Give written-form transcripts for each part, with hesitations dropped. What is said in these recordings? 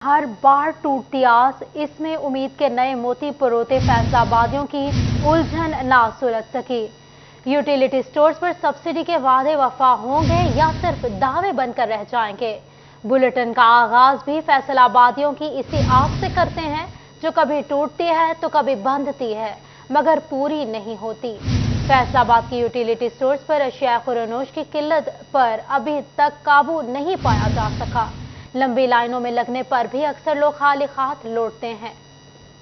हर बार टूटती आस, इसमें उम्मीद के नए मोती परोते फैसलाबादियों की उलझन ना सुलझ सकी। यूटिलिटी स्टोर्स पर सब्सिडी के वादे वफा होंगे या सिर्फ दावे बनकर रह जाएंगे? बुलेटिन का आगाज भी फैसलाबादियों की इसी आस से करते हैं, जो कभी टूटती है तो कभी बंधती है, मगर पूरी नहीं होती। फैसलाबाद की यूटिलिटी स्टोर्स पर अशिया खुरनोश की किल्लत पर अभी तक काबू नहीं पाया जा सका। लंबी लाइनों में लगने पर भी अक्सर लोग खाली हाथ लौटते हैं।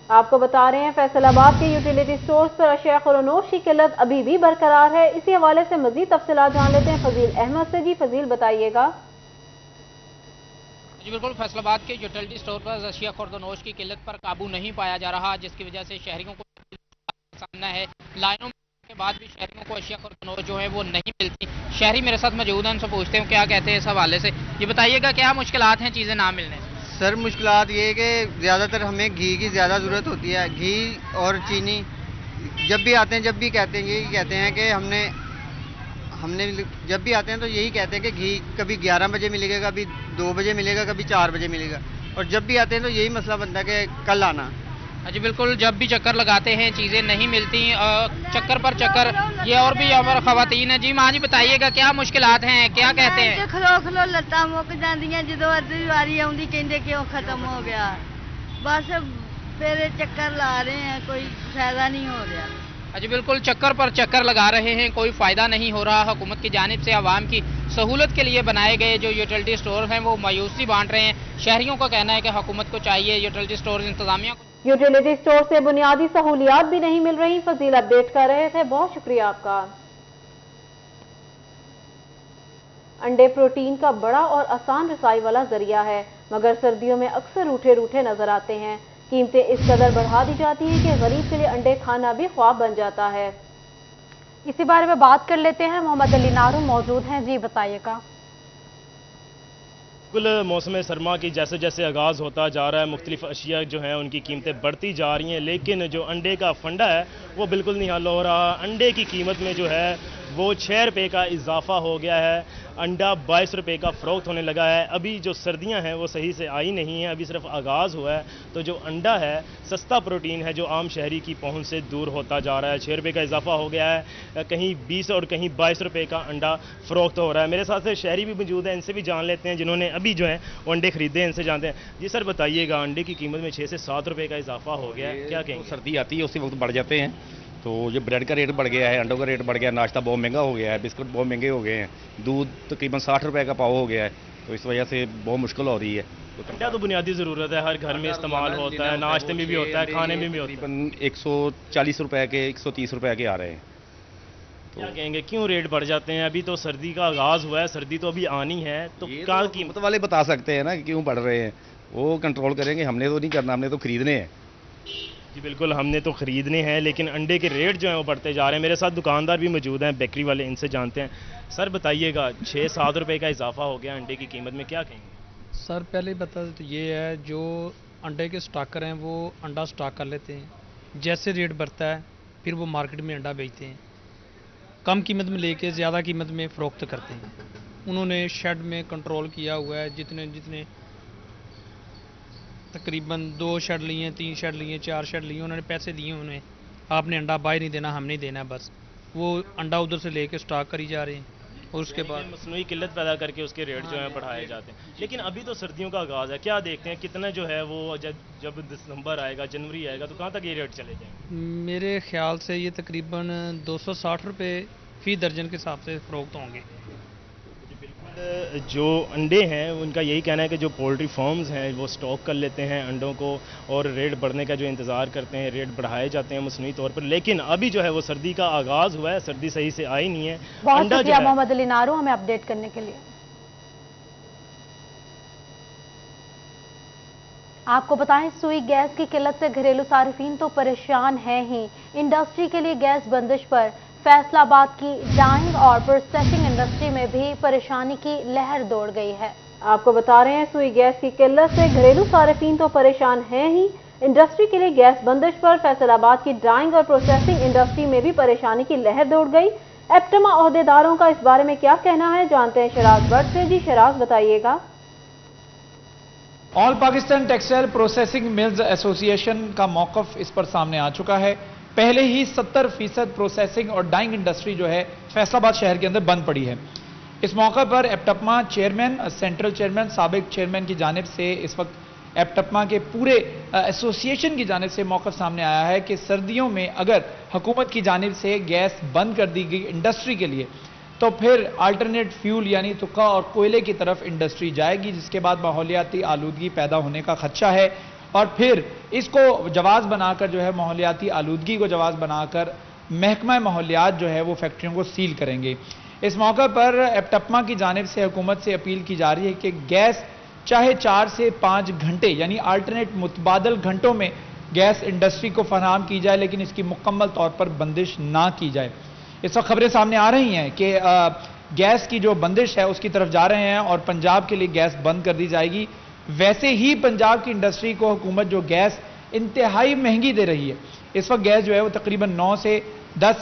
आपको बता रहे हैं फैसलाबाद के यूटिलिटी स्टोर्स पर अशिया खुरनोश की किल्लत अभी भी बरकरार है। इसी हवाले से मजीद तफसीलात जान लेते हैं फजील अहमद से। जी फजील, बताइएगा। जी बिल्कुल, फैसलाबाद के यूटिलिटी स्टोर पर अशिया खुरनोश की किल्लत पर काबू नहीं पाया जा रहा, जिसकी वजह से शहरियों को सामना है। लाइनों के बाद भी शहरियों को अशिया खुरनोश जो है वो नहीं मिलती। शहरी मेरे साथ मौजूद हैं, उनसे पूछते हैं क्या कहते हैं इस हवाले से। ये बताइएगा क्या मुश्किलात हैं चीज़ें ना मिलने? सर मुश्किलात ये है कि ज़्यादातर हमें घी की ज़्यादा ज़रूरत होती है। घी और चीनी जब भी आते हैं, जब भी कहते हैं यही कहते हैं कि हमने जब भी आते हैं तो यही कहते हैं कि घी कभी 11 बजे मिलेगा, कभी 2 बजे मिलेगा, कभी 4 बजे मिलेगा। और जब भी आते हैं तो यही मसला बनता है कि कल आना। जी बिल्कुल, जब भी चक्कर लगाते हैं चीज़ें नहीं मिलती, चक्कर पर चक्कर। ये और भी हमारे खवातीन है। जी माँ जी, बताइएगा क्या मुश्किलात हैं, क्या कहते हैं? खलो खलो लत्तां मुक जांदियां, जो अद्धी वारी आउंदी कहंदे कि खत्म हो गया। बस फिर चक्कर ला रहे हैं, कोई फायदा नहीं हो रहा। जी बिल्कुल, चक्कर पर चक्कर लगा रहे हैं, कोई फ़ायदा नहीं हो रहा। हुकूमत की जानिब से आवाम की सहूलत के लिए बनाए गए जो यूटिलिटी स्टोर हैं वो मायूसी बांट रहे हैं। शहरियों का कहना है कि हुकूमत को चाहिए यूटिलिटी स्टोर इंतजामिया को। यूटिलिटी स्टोर से बुनियादी सहूलियात भी नहीं मिल रही। फजील अपडेट कर रहे थे, बहुत शुक्रिया आपका। अंडे प्रोटीन का बड़ा और आसान रसाई वाला जरिया है, मगर सर्दियों में अक्सर रूठे रूठे नजर आते हैं। कीमतें इस कदर बढ़ा दी जाती हैं कि गरीब के लिए अंडे खाना भी ख्वाब बन जाता है। इसी बारे में बात कर लेते हैं, मोहम्मद अली नारू मौजूद हैं। जी बताइएगा। बिल्कुल, मौसम सरमा की जैसे जैसे आगाज़ होता जा रहा है, मुख्तलिफ अशिया जो हैं उनकी कीमतें बढ़ती जा रही हैं, लेकिन जो अंडे का फंडा है वो बिल्कुल नहीं हल हो रहा। अंडे की कीमत में जो है वो 6 रुपये का इजाफा हो गया है। अंडा 22 रुपये का फ़रोख्त होने लगा है। अभी जो सर्दियां हैं वो सही से आई नहीं हैं, अभी सिर्फ आगाज़ हुआ है। तो जो अंडा है सस्ता प्रोटीन है जो आम शहरी की पहुंच से दूर होता जा रहा है। 6 रुपये का इजाफा हो गया है, कहीं 20 और कहीं 22 रुपये का अंडा फ़रोख्त हो रहा है। मेरे साथ से शहरी भी मौजूद हैं, इनसे भी जान लेते हैं जिन्होंने अभी जो है वो अंडे खरीदे हैं, इनसे जानते हैं। जी सर बताइएगा, अंडे की कीमत में 6 से 7 रुपये का इजाफा हो गया है, क्या कहेंगे? सर्दी आती है उसी वक्त बढ़ जाते हैं। तो ये ब्रेड का रेट बढ़ गया है, अंडों का रेट बढ़ गया है, नाश्ता बहुत महंगा हो गया है, बिस्कुट बहुत महंगे हो गए हैं, दूध तकरीबन 60 रुपये का पाव हो गया है। तो इस वजह से बहुत मुश्किल हो रही है। अंडा तो बुनियादी ज़रूरत है, हर घर में इस्तेमाल होता है, नाश्ते में भी होता है, खाने में भी होता है। तकरीबन 140 रुपये के 130 रुपये के आ रहे हैं। तो क्या कहेंगे क्यों रेट बढ़ जाते हैं? अभी तो सर्दी का आगाज़ हुआ है, सर्दी तो अभी आनी है, तो क्या कीमत वाले बता सकते हैं ना कि क्यों बढ़ रहे हैं, वो कंट्रोल करेंगे। हमने तो नहीं करना, हमने तो खरीदने हैं। जी बिल्कुल, हमने तो ख़रीदने हैं, लेकिन अंडे के रेट जो हैं वो बढ़ते जा रहे हैं। मेरे साथ दुकानदार भी मौजूद हैं, बेकरी वाले, इनसे जानते हैं। सर बताइएगा, 6-7 रुपये का इजाफा हो गया अंडे की कीमत में, क्या कहेंगे? सर पहले बता तो ये है, जो अंडे के स्टॉकर हैं वो अंडा स्टॉक कर लेते हैं, जैसे रेट बढ़ता है फिर वो मार्केट में अंडा बेचते हैं, कम कीमत में लेके ज़्यादा कीमत में फ़रोख्त करते हैं। उन्होंने शेड में कंट्रोल किया हुआ है, जितने तकरीबन 2 शेड लिए, 3 शेड लिए, 4 शेड लिए, उन्होंने पैसे दिए उन्हें, आपने अंडा बाहर नहीं देना, हम नहीं देना, बस वो अंडा उधर से लेके स्टॉक करी जा रहे हैं और उसके बाद मसनूई किल्लत पैदा करके उसके रेट जो हैं बढ़ाए जाते हैं। लेकिन अभी तो सर्दियों का आगाज़ है, क्या देखते हैं कितना जो है वो जब दिसंबर आएगा, जनवरी आएगा, तो कहाँ तक ये रेट चले जाएंगे? मेरे ख्याल से ये तकरीबन 260 रुपये फ़ी दर्जन के हिसाब से फ़रोख्त होंगे। जो अंडे हैं उनका यही कहना है कि जो पोल्ट्री फार्म्स हैं वो स्टॉक कर लेते हैं अंडों को और रेट बढ़ने का जो इंतज़ार करते हैं, रेट बढ़ाए जाते हैं मसनूई तौर पर। लेकिन अभी जो है वो सर्दी का आगाज़ हुआ है, सर्दी सही से आई नहीं है। बहुत शुक्रिया मोहम्मद अली नारू हमें अपडेट करने के लिए। आपको बताएं, सुई गैस की किल्लत से घरेलू सारिफीन तो परेशान हैं ही। इंडस्ट्री के लिए गैस बंदिश पर फैसलाबाद की डाइंग और प्रोसेसिंग इंडस्ट्री में भी परेशानी की लहर दौड़ गई है। आपको बता रहे हैं, सुई गैस की किल्लत से घरेलू सारिफीन तो परेशान हैं ही। इंडस्ट्री के लिए गैस बंदिश पर फैसलाबाद की डाइंग और प्रोसेसिंग इंडस्ट्री में भी परेशानी की लहर दौड़ गई। एप्टमा ओहदेदारों का इस बारे में क्या कहना है, जानते हैं शराज भट्ट से। जी शराज बताइएगा। All Pakistan textile processing mills association का मौकफ इस पर सामने आ चुका है। पहले ही 70% प्रोसेसिंग और डाइंग इंडस्ट्री जो है फैसलाबाद शहर के अंदर बंद पड़ी है। इस मौके पर एप्टपमा चेयरमैन, सेंट्रल चेयरमैन, साबिक चेयरमैन की जानिब से इस वक्त एप्टपमा के पूरे एसोसिएशन की जानिब से मौकफ सामने आया है कि सर्दियों में अगर हुकूमत की जानिब से गैस बंद कर दी गई इंडस्ट्री के लिए तो फिर अल्टरनेट फ्यूल यानी तुक्का और कोयले की तरफ इंडस्ट्री जाएगी, जिसके बाद माहौलियाती आलूदगी पैदा होने का खदशा है और फिर इसको जवाज बनाकर जो है माहौलियाती आलूदगी को जवाज बनाकर महकमा माहौलियात जो है वो फैक्ट्रियों को सील करेंगे। इस मौके पर एप्टपमा की जानिब से हुकूमत से अपील की जा रही है कि गैस चाहे 4 से 5 घंटे यानी अल्टरनेट मुतबादल घंटों में गैस इंडस्ट्री को फराहम की जाए, लेकिन इसकी मुकम्मल तौर पर बंदिश ना की जाए। इस वक्त खबरें सामने आ रही हैं कि गैस की जो बंदिश है उसकी तरफ जा रहे हैं और पंजाब के लिए गैस बंद कर दी जाएगी। वैसे ही पंजाब की इंडस्ट्री को हुकूमत जो गैस इंतहाई महंगी दे रही है, इस वक्त गैस जो है वो तकरीबन 9 से 10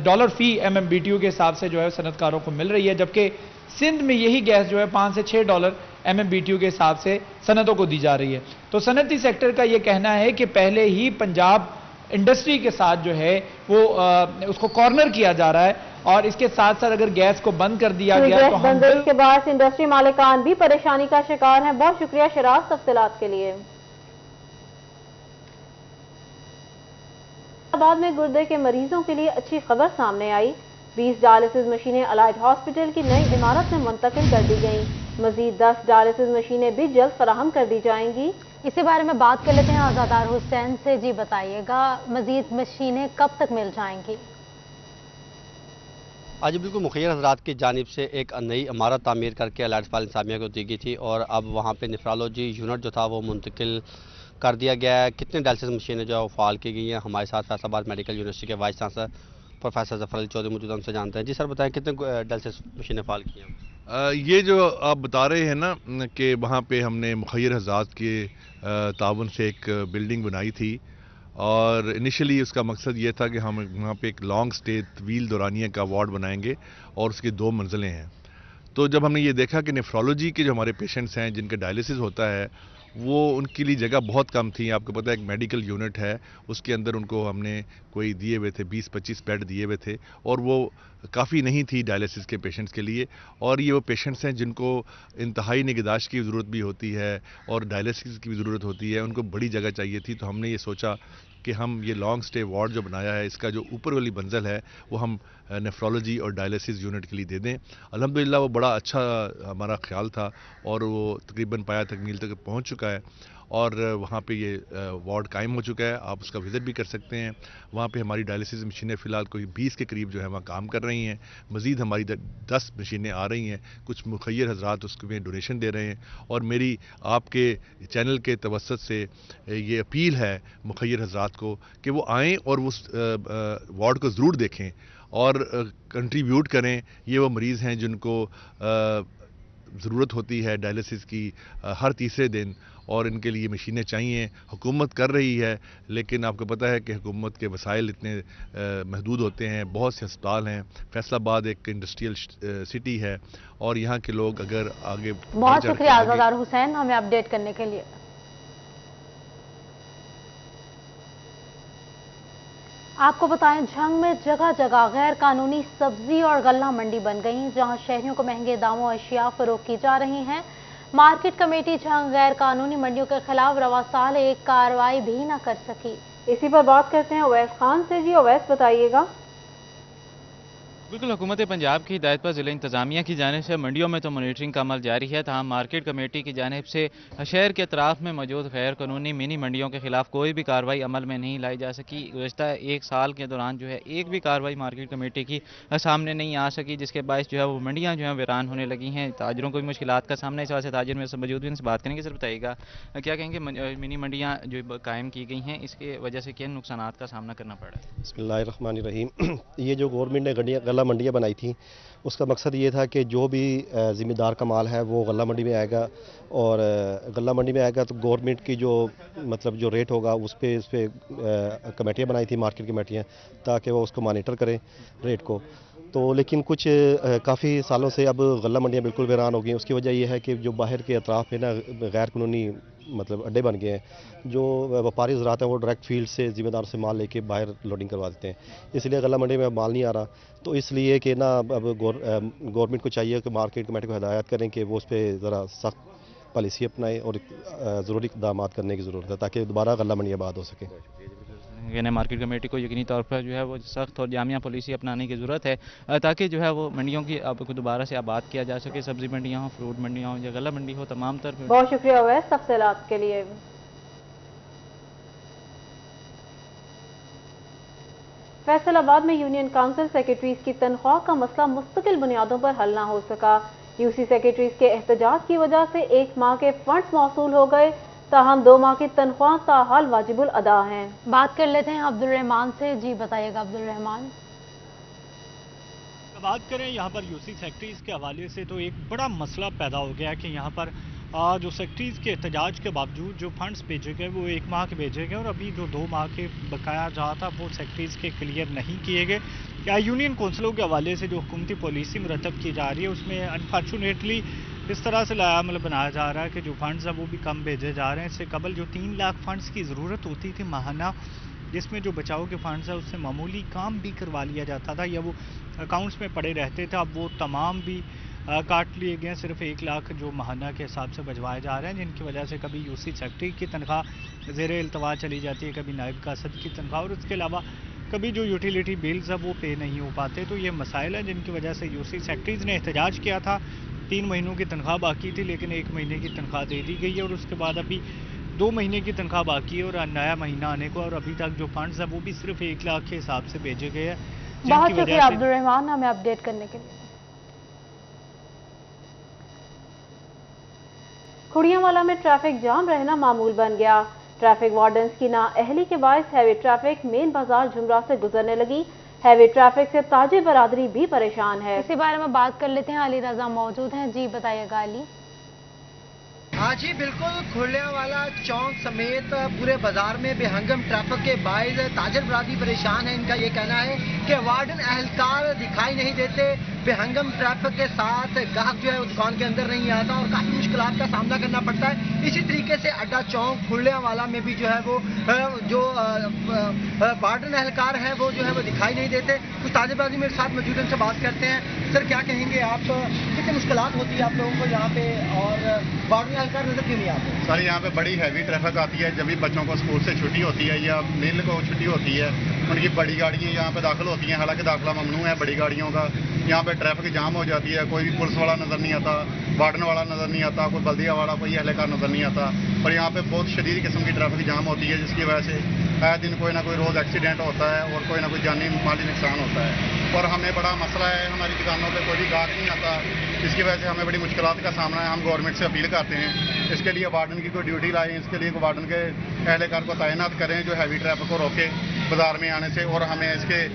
डॉलर फी MMBTU के हिसाब से जो है सनतकारों को मिल रही है, जबकि सिंध में यही गैस जो है 5 से 6 डॉलर MMBTU के हिसाब से सनतों को दी जा रही है। तो सनती सेक्टर का ये कहना है कि पहले ही पंजाब इंडस्ट्री के साथ जो है वो उसको कॉर्नर किया जा रहा है और इसके साथ साथ अगर गैस को बंद कर दिया गया तो बंदिश के बाद इंडस्ट्री मालिकान भी परेशानी का शिकार हैं। बहुत शुक्रिया शराज तफसीलात के लिए। इस्लामाबाद में गुर्दे के मरीजों के लिए अच्छी खबर सामने आई। 20 डायलिसिस मशीनें अलाइड हॉस्पिटल की नई इमारत में मुंतकिल कर दी गईं। मजीद 10 डायलिसिस मशीनें भी जल्द फराहम कर दी जाएंगी। इसी बारे में बात कर लेते हैं आज़ादार हुसैन से। जी बताइएगा, मजीद मशीनें कब तक मिल जाएंगी? आज बिल्कुल मुखैर हजरात की जानिब से एक नई इमारत तामीर करके अलाइड अस्पताल इंसामिया को दी गई थी और अब वहाँ पे नेफ्रोलॉजी यूनिट जो था वो मुंतकिल कर दिया गया है। कितने डायलिसिस मशीनें जो है वो फाल की गई हैं, हमारे साथ फैसलाबाद मेडिकल यूनिवर्सिटी के vice chancellor professor Zafar Ali Chaudhry मौजूद, हमसे जानते हैं। जी सर बताएं, कितने डायलिसिस मशीनें फाल की हैं? ये जो आप बता रहे हैं ना कि वहाँ पे हमने मुखैर हजरात के ताउन से एक बिल्डिंग बनाई थी और इनिशियली उसका मकसद ये था कि हम वहाँ पे एक लॉन्ग स्टे तवील दौरानिया का वार्ड बनाएंगे और उसकी 2 मंजिलें हैं। तो जब हमने ये देखा कि नेफ्रोलॉजी के जो हमारे पेशेंट्स हैं जिनका डायलिसिस होता है वो उनके लिए जगह बहुत कम थी। आपको पता है एक मेडिकल यूनिट है, उसके अंदर उनको हमने कोई दिए हुए थे 20-25 बेड दिए हुए थे और वो काफ़ी नहीं थी डायलिसिस के पेशेंट्स के लिए। और ये वो पेशेंट्स हैं जिनको इंतहाई निगहदाश्त की ज़रूरत भी होती है और डायलिसिस की भी ज़रूरत होती है, उनको बड़ी जगह चाहिए थी। तो हमने ये सोचा कि हम ये लॉन्ग स्टे वार्ड जो बनाया है इसका जो ऊपर वाली मंजिल है वो हम नेफ्रोलॉजी और डायलिसिस यूनिट के लिए दे दें। अल्हम्दुलिल्लाह वो बड़ा अच्छा हमारा ख्याल था और वो तकरीबन पाया तकमील तक पहुंच चुका है और वहाँ पे ये वार्ड कायम हो चुका है। आप उसका विज़िट भी कर सकते हैं। वहाँ पे हमारी डायलिसिस मशीनें फ़िलहाल कोई 20 के करीब जो है वहाँ काम कर रही हैं। मज़ीद हमारी 10 मशीनें आ रही हैं। कुछ मुखैर हजरात उसमें डोनेशन दे रहे हैं और मेरी आपके चैनल के तवस्सुत से ये अपील है मुखैर हजरात को कि वो आएँ और उस वार्ड को ज़रूर देखें और कंट्रीब्यूट करें। ये वो मरीज़ हैं जिनको ज़रूरत होती है डायलिसिस की हर तीसरे दिन और इनके लिए मशीनें चाहिए। हुकूमत कर रही है लेकिन आपको पता है कि हुकूमत के वसाइल इतने महदूद होते हैं। बहुत से अस्पताल हैं, फैसलाबाद एक इंडस्ट्रियल सिटी है और यहाँ के लोग अगर आगे। बहुत शुक्रिया आज़ादार हुसैन हमें अपडेट करने के लिए। आपको बताएं, झंग में जगह जगह गैर कानूनी सब्जी और गल्ला मंडी बन गई, जहां शहरियों को महंगे दामों अशिया फरोख्त की जा रही हैं। मार्केट कमेटी झंग गैर कानूनी मंडियों के खिलाफ रवा साल एक कार्रवाई भी न कर सकी। इसी पर बात करते हैं अवैस खान से। जी अवैस बताइएगा। बिल्कुल, हुकूमत पंजाब की हिदायत पर ज़िला इंतज़ामिया की जानिब से मंडियों में तो मॉनिटरिंग का अमल जारी है, तमाम मार्केट कमेटी की जानिब से शहर के अतराफ में मौजूद गैर कानूनी मिनी मंडियों के खिलाफ कोई भी कार्रवाई अमल में नहीं लाई जा सकी। गुज़श्ता 1 साल के दौरान जो है एक भी कार्रवाई मार्केट कमेटी की सामने नहीं आ सकी, जिसके बायस जो है वो मंडियाँ जो हैं वीरान होने लगी हैं। ताजरों को भी मुश्किलात का सामना इस वजह से ताजर में मौजूद भी इनसे बात करेंगे। सर बताइएगा, क्या कहेंगे मिनी मंडियाँ जो कायम की गई हैं इसके वजह से किन नुकसानात का सामना करना पड़ा है? बिस्मिल्लाहिर्रहमानिर्रहीम। ये जो गवर्नमेंट ने गला मंडियाँ बनाई थी اس کا مقصد یہ تھا کہ جو بھی ذمہ دار کا مال ہے وہ غلہ منڈی میں آئے گا، اور غلہ منڈی میں آئے گا تو گورنمنٹ کی جو ریٹ ہوگا اس پہ کمیٹیاں بنائی تھی، مارکیٹ کمیٹیاں، تاکہ وہ اس کو مانیٹر کریں ریٹ کو. تو لیکن کچھ کافی سالوں سے اب غلہ منڈیاں بالکل ویران ہو گئی ہیں. اس کی وجہ یہ ہے کہ جو باہر کے اطراف میں نا غیر قانونی اڈے بن گئے ہیں. جو وپاری حضرات ہیں وہ ڈائریکٹ فیلڈ سے ذمہ دار سے مال لے کے باہر لوڈنگ کروا دیتے ہیں. اس لیے غلہ منڈی میں اب مال نہیں آ رہا. تو اس لیے کہ نا اب گورنمنٹ کو چاہیے کہ مارکیٹ کمیٹی کو ہدایت کریں کہ وہ اس پہ ذرا سخت پالیسی اپنائیں اور ضروری اقدامات کرنے کی ضرورت ہے تاکہ دوبارہ غلہ منڈی آباد ہو سکیں. یعنی مارکیٹ کمیٹی کو یقینی طور پر جو ہے وہ سخت اور جامع پالیسی اپنانے کی ضرورت ہے تاکہ جو ہے وہ منڈیوں کی اب دوبارہ سے آباد کیا جا سکے. سبزی منڈیاں ہوں، فروٹ منڈیاں ہوں یا غلہ منڈی ہو، تمام تر. بہت شکریہ اویس تفصیلات کے لیے. فیصل آباد میں یونین کونسل سیکرٹریز کی تنخواہ کا مسئلہ مستقل بنیادوں پر حل نہ ہو سکا. یو سی سیکرٹریز کے احتجاج کی وجہ سے 1 ماہ کے فنڈز موصول ہو گئے، تاہم 2 ماہ کی تنخواہ تاحال واجب الادا ہیں. بات کر لیتے ہیں عبدالرحمان سے. جی بتائیے گا عبدالرحمان. بات کریں یہاں پر یو سی سیکرٹریز کے حوالے سے تو ایک بڑا مسئلہ پیدا ہو گیا کہ یہاں پر جو سیکرٹریز کے احتجاج کے باوجود جو فنڈز بھیجے گئے وہ 1 ماہ کے بھیجے گئے، اور ابھی جو 2 ماہ کے بقایا جا تھا وہ سیکرٹریز کے کلیئر نہیں کیے گئے. یونین کونسلوں کے حوالے سے جو حکومتی پالیسی مرتب کی جا رہی ہے اس میں انفارچونیٹلی اس طرح سے بنایا جا رہا ہے کہ جو فنڈز ہیں وہ بھی کم بھیجے جا رہے ہیں. اس سے قبل جو 3 لاکھ فنڈز کی ضرورت ہوتی تھی ماہانہ، جس میں جو بچاؤ کے فنڈز ہیں اس سے معمولی کام بھی کروا لیا جاتا تھا یا وہ اکاؤنٹس میں پڑے رہتے تھے، اب وہ تمام بھی کاٹ لیے گئے. صرف 1 لاکھ جو ماہانہ کے حساب سے بھجوائے جا رہے ہیں، جن کی وجہ سے کبھی یو سی سیکرٹری کی تنخواہ زیر التوا چلی جاتی ہے، کبھی نائب قاصد کی تنخواہ، اور اس کے علاوہ کبھی جو یوٹیلیٹی بلز ہیں وہ پے نہیں ہو پاتے. تو یہ مسائل ہیں جن کی وجہ سے یو سی سیکرٹریز نے احتجاج کیا تھا. 3 مہینوں کی تنخواہ باقی تھی لیکن 1 مہینے کی تنخواہ دے دی گئی ہے، اور اس کے بعد ابھی 2 مہینے کی تنخواہ باقی ہے اور نیا مہینہ آنے کو، اور ابھی تک جو فنڈز ہیں وہ بھی صرف 1 لاکھ کے حساب سے بھیجے گئے ہیں. بہت شکریہ عبدالرحمان ہمیں اپڈیٹ کرنے کے لیے. کھڑیاں میں ٹریفک جام رہنا معمول بن گیا. ٹریفک وارڈنز کی نااہلی کے باعث ہیوی ٹریفک مین بازار جمرہ سے گزرنے لگی. ہیوی ٹریفک سے تاجر برادری بھی پریشان ہے. اسی بارے میں بات کر لیتے ہیں. علی رضا موجود ہیں. جی بتائیے گا علی. ہاں جی بالکل، کھڑیاں والا چوک سمیت پورے بازار میں بے ہنگم ٹریفک کے باعث تاجر برادری پریشان ہے. ان کا یہ کہنا ہے کہ وارڈن اہلکار دکھائی نہیں دیتے، بے ہنگم ٹریفک کے ساتھ گاہک جو ہے وہ دکان کے اندر نہیں آتا اور کافی مشکلات کا سامنا کرنا پڑتا ہے. اسی طریقے سے اڈا چوک کھڑیاں والا میں بھی جو ہے وہ جو وارڈن اہلکار ہیں وہ جو ہے وہ دکھائی نہیں دیتے. کچھ تاجر برادری میرے ساتھ موجود ہیں، ان سے بات کرتے ہیں. سر کیا کہیں گے آپ، کتنی مشکلات ہوتی ہے آپ لوگوں کو یہاں پہ، اور وارڈن اہلکار نظر کیوں نہیں آتے؟ سر یہاں پہ بڑی ہیوی ٹریفک آتی ہے جب بھی بچوں کو اسکول سے چھٹی ہوتی ہے یا میل کو چھٹی ہوتی ہے. ان کی بڑی گاڑیاں یہاں پہ داخل ہوتی ہیں، حالانکہ داخلہ ممنوع ہے بڑی گاڑیوں کا. یہاں پہ ٹریفک جام ہو جاتی ہے، کوئی بھی پولیس والا نظر نہیں آتا، وارڈن والا نظر نہیں آتا، کوئی بلدیہ والا، کوئی اہلکار نظر نہیں آتا. اور یہاں پہ بہت شدید قسم کی ٹریفک جام ہوتی ہے جس کی وجہ سے آئے دن کوئی نہ کوئی روز ایکسیڈنٹ ہوتا ہے اور کوئی نہ کوئی جانی مالی نقصان ہوتا ہے. اور ہمیں بڑا مسئلہ ہے، ہماری دکانوں پہ کوئی بھی گاہک نہیں آتا، جس کی وجہ سے ہمیں بڑی مشکلات کا سامنا ہے. ہم گورنمنٹ سے اپیل کرتے ہیں اس کے لیے وارڈن کی کوئی ڈیوٹی لائیں، اس کے لیے وارڈن کے اہلکار کو تعینات کریں جو ہیوی ٹریفک کو روکے بازار میں آنے سے، اور ہمیں اس کے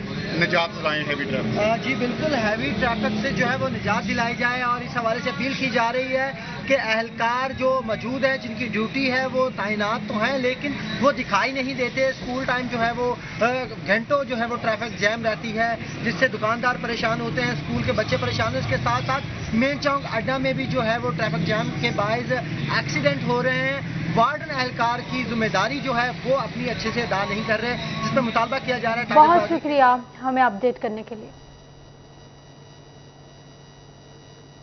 نجات دلائیں ہیوی ٹریفک. جی بالکل، ہیوی ٹریفک سے جو ہے وہ نجات دلائی جائے، اور اس حوالے سے اپیل کی جا رہی ہے کہ اہلکار جو موجود ہیں جن کی ڈیوٹی ہے وہ تعینات تو ہیں لیکن وہ دکھائی نہیں دیتے. اسکول ٹائم جو ہے وہ گھنٹوں جو ہے وہ ٹریفک جام رہتی ہے جس سے دکاندار پریشان ہوتے ہیں، اسکول کے بچے پریشان ہیں. اس کے ساتھ ساتھ مین چوک اڈا میں بھی جو ہے وہ ٹریفک جام کے باعث ایکسیڈنٹ ہو رہے ہیں. وارڈن اہلکار کی ذمہ داری جو ہے وہ اپنی اچھے سے ادا نہیں کر رہے، جس پر مطالبہ کیا جا رہا ہے. بہت شکریہ ہمیں اپڈیٹ کرنے کے لیے.